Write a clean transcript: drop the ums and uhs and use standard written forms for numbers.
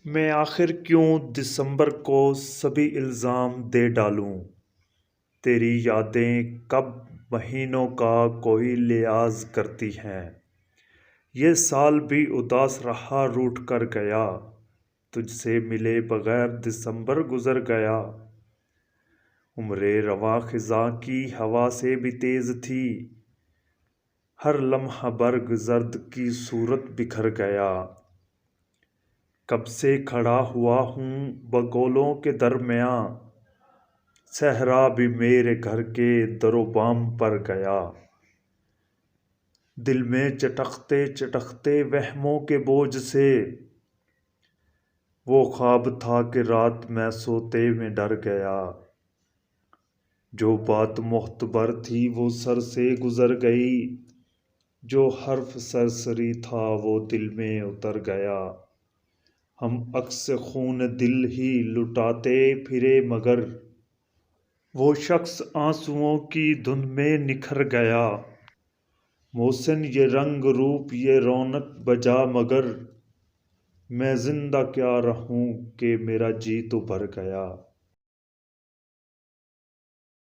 میں آخر کیوں دسمبر کو سبھی الزام دے ڈالوں؟ تیری یادیں کب مہینوں کا کوئی لحاظ کرتی ہیں؟ یہ سال بھی اداس رہا روٹھ کر گیا، تجھ سے ملے بغیر دسمبر گزر گیا۔ عمر رواں خزاں کی ہوا سے بھی تیز تھی، ہر لمحہ برگ زرد کی صورت بکھر گیا۔ کب سے کھڑا ہوا ہوں بگولوں کے درمیاں، صحرا بھی میرے گھر کے در و بام پر گیا۔ دل میں چٹکتے چٹکتے وہموں کے بوجھ سے، وہ خواب تھا کہ رات میں سوتے میں ڈر گیا۔ جو بات معتبر تھی وہ سر سے گزر گئی، جو حرف سرسری تھا وہ دل میں اتر گیا۔ ہم عکس خون دل ہی لٹاتے پھرے مگر، وہ شخص آنسوؤں کی دھند میں نکھر گیا۔ محسن یہ رنگ روپ یہ رونق بجا مگر، میں زندہ کیا رہوں کہ میرا جی تو بھر گیا۔